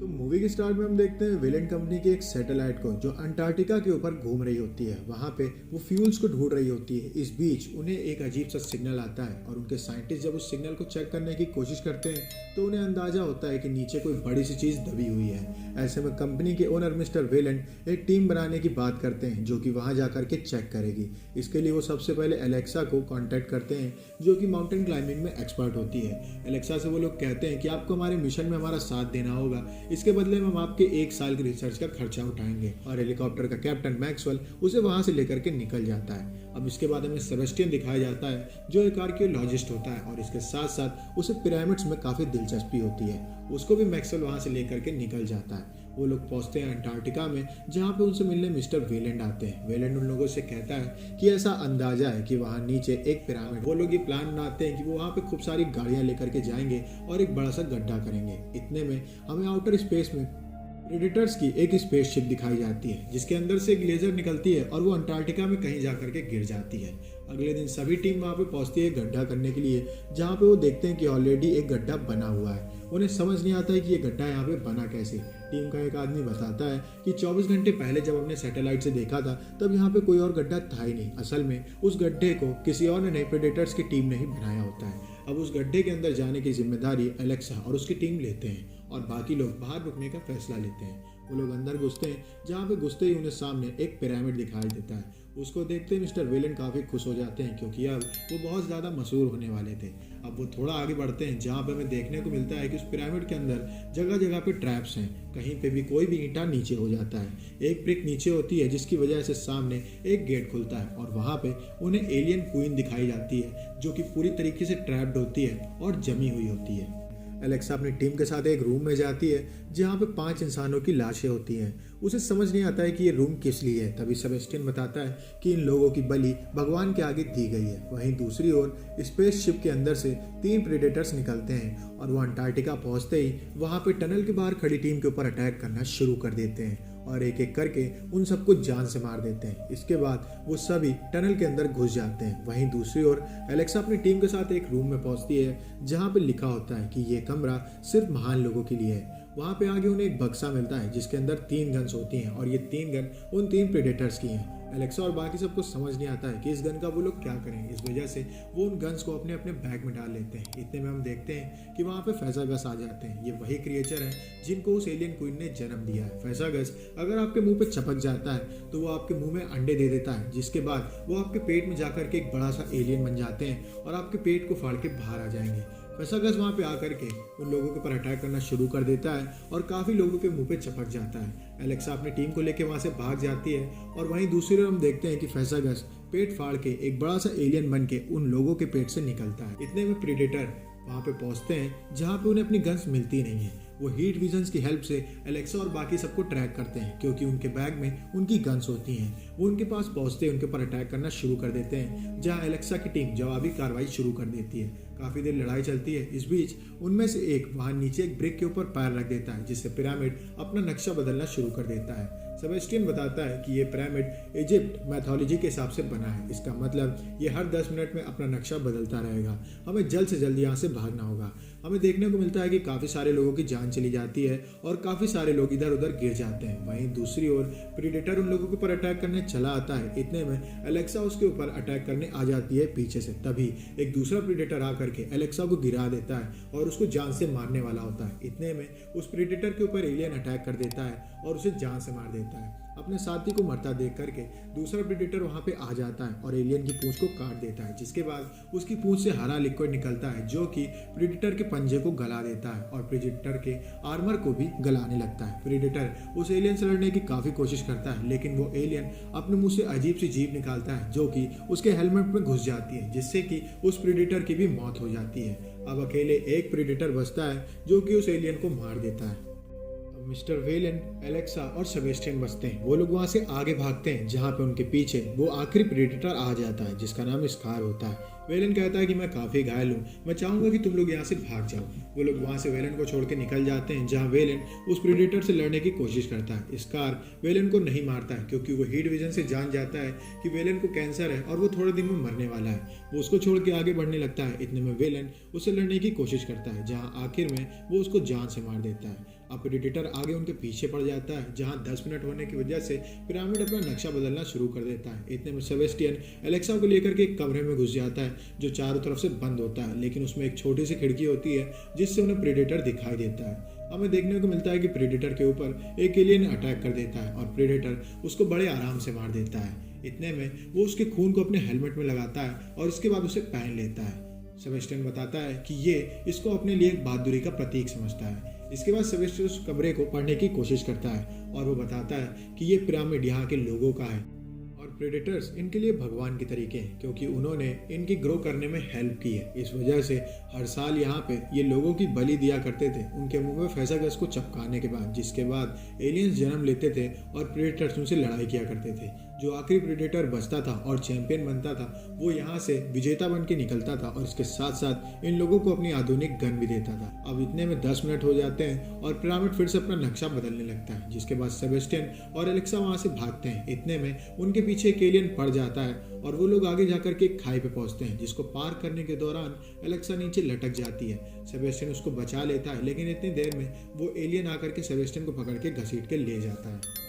तो मूवी के स्टार्ट में हम देखते हैं विलेन कंपनी की एक सैटेलाइट को जो अंटार्कटिका के ऊपर घूम रही होती है। वहाँ पे वो फ्यूल्स को ढूंढ रही होती है। इस बीच उन्हें एक अजीब सा सिग्नल आता है और उनके साइंटिस्ट जब उस सिग्नल को चेक करने की कोशिश करते हैं तो उन्हें अंदाजा होता है कि नीचे कोई बड़ी सी चीज़ दबी हुई है। ऐसे में कंपनी के ओनर मिस्टर वेलेंट एक टीम बनाने की बात करते हैं जो कि वहाँ जा करके चेक करेगी। इसके लिए वो सबसे पहले एलेक्सा को कॉन्टैक्ट करते हैं जो कि माउंटेन क्लाइंबिंग में एक्सपर्ट होती है। एलेक्सा से वो लोग कहते हैं कि आपको हमारे मिशन में हमारा साथ देना होगा, इसके बदले में हम आपके 1 साल की रिसर्च का खर्चा उठाएंगे। और हेलीकॉप्टर का कैप्टन मैक्सवेल उसे वहां से लेकर के निकल जाता है। अब इसके बाद हमें सेबेस्टियन दिखाया जाता है जो एक आर्कियोलॉजिस्ट होता है और इसके साथ साथ उसे पिरामिड्स में काफी दिलचस्पी होती है। उसको भी मैक्सवेल वहां से लेकर के निकल जाता है। वो लोग पहुंचते हैं अंटार्कटिका में जहाँ पे उनसे मिलने मिस्टर वेलेंट आते हैं। वेलेंट उन लोगों से कहता है कि ऐसा अंदाजा है कि वहाँ नीचे एक पिरामिड। वो लोग ये प्लान बनाते हैं कि वो वहाँ पे खूब सारी गाड़ियाँ लेकर के जाएंगे और एक बड़ा सा गड्ढा करेंगे। इतने में हमें आउटर स्पेस में प्रेडेटर्स की एक स्पेसशिप दिखाई जाती है जिसके अंदर से एक लेजर निकलती है और वो अंटार्कटिका में कहीं जाकर के गिर जाती है। अगले दिन सभी टीम वहाँ पे पहुंचती है गड्ढा करने के लिए जहाँ पे वो देखते हैं कि ऑलरेडी एक गड्ढा बना हुआ है। उन्हें समझ नहीं आता है कि ये गड्ढा यहाँ पे बना कैसे। टीम का एक आदमी बताता है कि 24 घंटे पहले जब हमने सैटेलाइट से देखा था तब यहाँ पे कोई और गड्ढा था ही नहीं। असल में उस गड्ढे को किसी और ने प्रेडेटर्स की टीम ने ही बनाया होता है। अब उस गड्ढे के अंदर जाने की जिम्मेदारी एलेक्सा और उसकी टीम लेते हैं और बाकी लोग बाहर रुकने का फैसला लेते हैं। वो लोग अंदर घुसते हैं जहाँ पे घुसते ही उन्हें सामने एक पिरामिड दिखाई देता है। उसको देखते ही मिस्टर वेलेंट काफ़ी खुश हो जाते हैं क्योंकि अब वो बहुत ज़्यादा मशहूर होने वाले थे। अब वो थोड़ा आगे बढ़ते हैं जहाँ पे हमें देखने को मिलता है कि उस पिरामिड के अंदर जगह जगह पे ट्रैप्स हैं। कहीं पे भी कोई भी ईंटा नीचे हो जाता है। एक ब्रिक नीचे होती है जिसकी वजह से सामने एक गेट खुलता है और वहाँ पे उन्हें एलियन क्वीन दिखाई जाती है जो कि पूरी तरीके से ट्रैप्ड होती है और जमी हुई होती है। एलेक्सा अपनी टीम के साथ एक रूम में जाती है जहाँ पे 5 इंसानों की लाशें होती हैं। उसे समझ नहीं आता है कि ये रूम किस लिए है। तभी सेबेस्टियन बताता है कि इन लोगों की बलि भगवान के आगे दी गई है। वहीं दूसरी ओर स्पेसशिप के अंदर से 3 प्रेडेटर्स निकलते हैं और वो अंटार्कटिका पहुंचते ही वहाँ पे टनल के बाहर खड़ी टीम के ऊपर अटैक करना शुरू कर देते हैं और एक एक करके उन सबको जान से मार देते हैं। इसके बाद वो सभी टनल के अंदर घुस जाते हैं। वहीं दूसरी ओर एलेक्सा अपनी टीम के साथ एक रूम में पहुंचती है जहां पे लिखा होता है कि ये कमरा सिर्फ महान लोगों के लिए है। वहां पे आगे उन्हें एक बक्सा मिलता है जिसके अंदर 3 गन्स होती हैं और ये 3 गन उन 3 प्रेडेटर्स की हैं। एलेक्सा और बाकी सबको समझ नहीं आता है कि इस गन का वो लोग क्या करें। इस वजह से वो उन गन्स को अपने अपने बैग में डाल लेते हैं। इतने में हम देखते हैं कि वहाँ पे फैसागस आ जाते हैं। ये वही क्रिएचर है जिनको उस एलियन क्वीन ने जन्म दिया है। फैसागस अगर आपके मुंह पे चपक जाता है तो वो आपके मुंह में अंडे दे देता है जिसके बाद वो आपके पेट में जाकर के एक बड़ा सा एलियन बन जाते हैं और आपके पेट को फाड़ के बाहर आ जाएंगे। फैसागस वहाँ पे आकर के उन लोगों के ऊपर अटैक करना शुरू कर देता है और काफ़ी लोगों के मुंह पे चपक जाता है। एलेक्सा अपनी टीम को लेकर वहाँ से भाग जाती है और वहीं दूसरी ओर हम देखते हैं कि फैसागस पेट फाड़ के एक बड़ा सा एलियन बन के उन लोगों के पेट से निकलता है। इतने में प्रेडेटर वहाँ पे पहुँचते हैं जहाँ पे उन्हें अपनी गन्स मिलती नहीं है। वो हीट विजन्स की हेल्प से एलेक्सा और बाकी सबको ट्रैक करते हैं क्योंकि उनके बैग में उनकी गन्स होती हैं। वो उनके पास पहुँचते हैं, उनके ऊपर अटैक करना शुरू कर देते हैं जहाँ एलेक्सा की टीम जवाबी कार्रवाई शुरू कर देती है। काफ़ी देर लड़ाई चलती है। इस बीच उनमें से एक वहाँ नीचे एक ब्रिक के ऊपर पैर रख देता है जिससे पिरामिड अपना नक्शा बदलना शुरू कर देता है। सेबेस्टियन बताता है कि ये पिरामिड इजिप्ट मैथोलॉजी के हिसाब से बना है। इसका मतलब ये हर 10 मिनट में अपना नक्शा बदलता रहेगा। हमें जल्द से जल्द यहाँ से भागना होगा। हमें देखने को मिलता है कि काफ़ी सारे लोगों की जान चली जाती है और काफ़ी सारे लोग इधर उधर गिर जाते हैं। वहीं दूसरी ओर प्रेडेटर उन लोगों के ऊपर अटैक करने चला आता है। इतने में एलेक्सा उसके ऊपर अटैक करने आ जाती है पीछे से। तभी एक दूसरा प्रेडेटर आकर के एलेक्सा को गिरा देता है और उसको जान से मारने वाला होता है। इतने में उस प्रेडेटर के ऊपर एलियन अटैक कर देता है और उसे जान से मार देता है। अपने साथी को मरता देख करके दूसरा प्रेडेटर वहां पे आ जाता है और एलियन की पूंछ को काट देता है जिसके बाद उसकी पूंछ से हरा लिक्विड निकलता है जो कि प्रेडेटर के पंजे को गला देता है और प्रेडेटर के आर्मर को भी गलाने लगता है। प्रेडेटर उस एलियन से लड़ने की काफी कोशिश करता है लेकिन वो एलियन अपने मुंह से अजीब सी जीभ निकालता है जो कि उसके हेलमेट में घुस जाती है जिससे कि उस प्रेडेटर की भी मौत हो जाती है। अब अकेले एक प्रेडेटर बचता है जो कि उस एलियन को मार देता है। मिस्टर वेलेंट, एलेक्सा और सेबेस्टियन बचते हैं। वो लोग वहाँ से आगे भागते हैं जहाँ पे उनके पीछे वो आखिरी प्रेडेटर आ जाता है जिसका नाम स्कार होता है। वेलेंट कहता है कि मैं काफ़ी घायल हूँ, मैं चाहूँगा कि तुम लोग यहाँ से भाग जाओ। वो लोग वहाँ से वेलेंट को छोड़ के निकल जाते हैं जहाँ वेलेंट उस प्रेडेटर से लड़ने की कोशिश करता है। स्कार वेलेंट को नहीं मारता है क्योंकि वो हीट विजन से जान जाता है कि वेलेंट को कैंसर है और वो थोड़े दिन में मरने वाला है। वो उसको छोड़ के आगे बढ़ने लगता है। इतने में वेलेंट उससे लड़ने की कोशिश करता है जहाँ आखिर में वो उसको जान से मार देता है। अब प्रेडेटर आगे उनके पीछे पड़ जाता है, जहां 10 मिनट होने की वजह से पिरामिड अपना नक्शा बदलना शुरू कर देता है। इतने में सेबेस्टियन एलेक्सा को लेकर के एक कमरे में घुस जाता है जो चारों तरफ से बंद होता है, लेकिन उसमें एक छोटी सी खिड़की होती है जिससे उन्हें प्रेडेटर दिखाई देता है। हमें देखने को मिलता है कि प्रेडेटर के ऊपर एक एलियन अटैक कर देता है और प्रेडेटर उसको बड़े आराम से मार देता है। इतने में वो उसके खून को अपने हेलमेट में लगाता है और इसके बाद उसे पहन लेता है। सेबेस्टियन बताता है कि ये इसको अपने लिए एक बहादुरी का प्रतीक समझता है। इसके बाद सेबेस्टियन उस कमरे को पढ़ने की कोशिश करता है और वो बताता है कि ये पिरामिड यहाँ के लोगों का है और प्रेडेटर्स इनके लिए भगवान के तरीके हैं, क्योंकि उन्होंने इनकी ग्रो करने में हेल्प की है। इस वजह से हर साल यहाँ पे ये लोगों की बलि दिया करते थे उनके मुंह में फेसागस को चपकाने के बाद, जिसके बाद एलियंस जन्म लेते थे और प्रेडेटर्स उनसे लड़ाई किया करते थे। जो आखिरी प्रेडेटर बचता था और चैंपियन बनता था वो यहाँ से विजेता बन के निकलता था और इसके साथ साथ इन लोगों को अपनी आधुनिक गन भी देता था। अब इतने में 10 मिनट हो जाते हैं और पिरामिड फिर से अपना नक्शा बदलने लगता है, जिसके बाद सेबेस्टियन और एलेक्सा वहाँ से भागते हैं। इतने में उनके पीछे एक एलियन पड़ जाता है और वो लोग आगे जाकर के एक खाई पे पहुंचते हैं, जिसको पार करने के दौरान एलेक्सा नीचे लटक जाती है। सेबेस्टियन उसको बचा लेता है, लेकिन इतनी देर में वो एलियन आकर के सेबेस्टियन को पकड़ के घसीट के ले जाता है।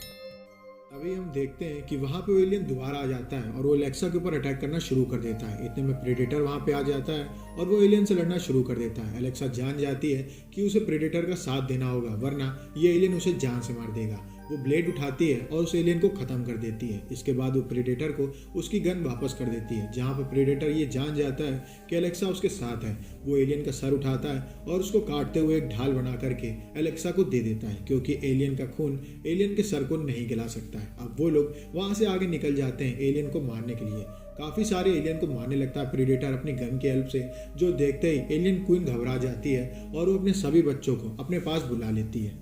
अभी हम देखते हैं कि वहाँ पे वो एलियन दोबारा आ जाता है और वो एलेक्सा के ऊपर अटैक करना शुरू कर देता है। इतने में प्रेडेटर वहाँ पे आ जाता है और वो एलियन से लड़ना शुरू कर देता है। एलेक्सा जान जाती है कि उसे प्रेडेटर का साथ देना होगा, वरना ये एलियन उसे जान से मार देगा। वो ब्लेड उठाती है और उस एलियन को खत्म कर देती है। इसके बाद वो प्रेडेटर को उसकी गन वापस कर देती है, जहाँ पर प्रेडेटर ये जान जाता है कि एलेक्सा उसके साथ है। वो एलियन का सर उठाता है और उसको काटते हुए एक ढाल बना करके एलेक्सा को दे देता है, क्योंकि एलियन का खून एलियन के सर को नहीं गिला सकता है। अब वो लोग वहाँ से आगे निकल जाते हैं एलियन को मारने के लिए। काफ़ी सारे एलियन को मारने लगता है प्रेडेटर अपनी गन की हेल्प से, जो देखते ही एलियन क्वीन घबरा जाती है और वो अपने सभी बच्चों को अपने पास बुला लेती है।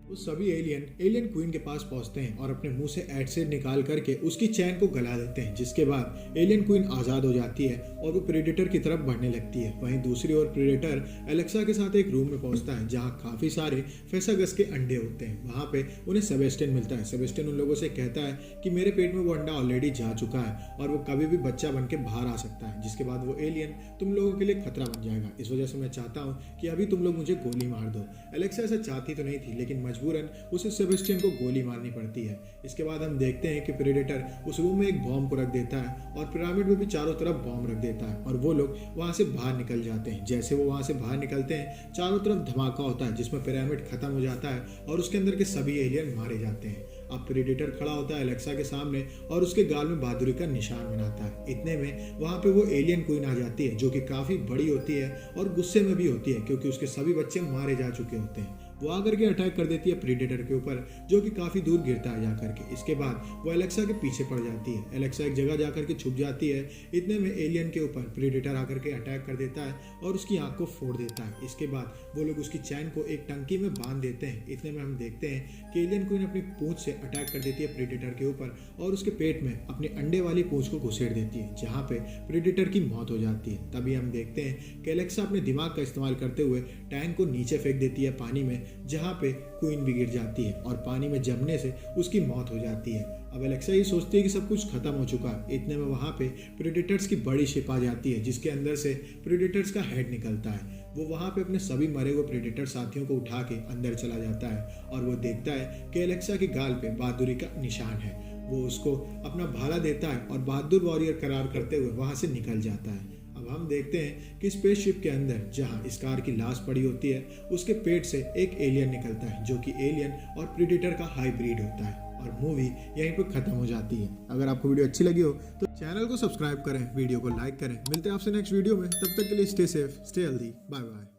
वो सभी एलियन क्वीन के पास पहुंचते हैं और अपने मुंह से एसिड निकाल करके उसकी चैन को गला देते हैं, जिसके बाद एलियन क्वीन आज़ाद हो जाती है और वो प्रेडेटर की तरफ बढ़ने लगती है। वहीं दूसरी ओर प्रेडेटर एलेक्सा के साथ एक रूम में पहुंचता है जहां काफ़ी सारे फेसागस के अंडे होते हैं। वहां पे उन्हें सेबेस्टियन मिलता है। सेबेस्टियन उन लोगों से कहता है कि मेरे पेट में वो अंडा ऑलरेडी जा चुका है और वो कभी भी बच्चा बन के बाहर आ सकता है, जिसके बाद वो एलियन तुम लोगों के लिए खतरा बन जाएगा। इस वजह से मैं चाहता हूँ कि अभी तुम लोग मुझे गोली मार दो। एलेक्सा ऐसा चाहती तो नहीं थी, लेकिन मजबूरन उसे सेबेस्टियन को गोली मारनी पड़ती है। इसके बाद हम देखते हैं कि प्रेडेटर उस रूम में एक बॉम्ब को रख देता है और पिरामिड में भी चारों तरफ बॉम्ब रख देता है और वो लोग वहां से बाहर निकल जाते हैं। जैसे वो वहां से बाहर निकलते हैं, चारों तरफ धमाका होता है जिसमें पिरामिड खत्म हो जाता है और उसके अंदर के सभी एलियन मारे जाते हैं। अब प्रेडेटर खड़ा होता है एलेक्सा के सामने और उसके गाल में बहादुरी का निशान बनाता है। इतने में वहां पे वो एलियन क्वीन आ जाती है, जो कि काफी बड़ी होती है और गुस्से में भी होती है, क्योंकि उसके सभी बच्चे मारे जा चुके होते हैं। वो आकर के अटैक कर देती है प्रेडेटर के ऊपर, जो कि काफी दूर गिरता है जाकर के। इसके बाद वो एलेक्सा के पीछे पड़ जाती है। एलेक्सा एक जगह जाकर के छुप जाती है। इतने में एलियन के ऊपर प्रेडेटर आकर के अटैक कर देता है और उसकी आंख को फोड़ देता है। इसके बाद वो लोग उसकी चैन को एक टंकी में बांध देते हैं। इतने में हम देखते हैं कि एलियन क्वीन अपनी पूंछ से अटैक कर देती है प्रेडेटर के ऊपर और उसके पेट में अपने अंडे वाली पूंछ को घुसेड़ देती है, जहाँ पे प्रेडेटर की मौत हो जाती है। तभी हम देखते हैं कि एलेक्सा अपने दिमाग का इस्तेमाल करते हुए टैंक को नीचे फेंक देती है पानी में, जहाँ पे क्वीन भी गिर जाती है और पानी में जमने से उसकी मौत हो जाती है। अब एलेक्सा ये सोचती है कि सब कुछ खत्म हो चुका है। इतने में वहाँ पे प्रेडेटर्स की बड़ी शिप आ जाती है, जिसके अंदर से प्रेडेटर्स का हेड निकलता है। वो वहाँ पे अपने सभी मरे हुए प्रेडेटर साथियों को उठा के अंदर चला जाता है और वो देखता है कि एलेक्सा के गाल पे बहादुरी का निशान है। वो उसको अपना भाला देता है और बहादुर वॉरियर करार करते हुए वहाँ से निकल जाता है। अब हम देखते हैं कि स्पेसशिप के अंदर जहां स्कार की लाश पड़ी होती है, उसके पेट से एक एलियन निकलता है, जो कि एलियन और प्रेडेटर का हाइब्रिड होता है और मूवी यहीं पर खत्म हो जाती है। अगर आपको वीडियो अच्छी लगी हो तो चैनल को सब्सक्राइब करें, वीडियो को लाइक करें। मिलते हैं आपसे नेक्स्ट वीडियो में, तब तक के लिए stay safe, stay healthy, bye bye.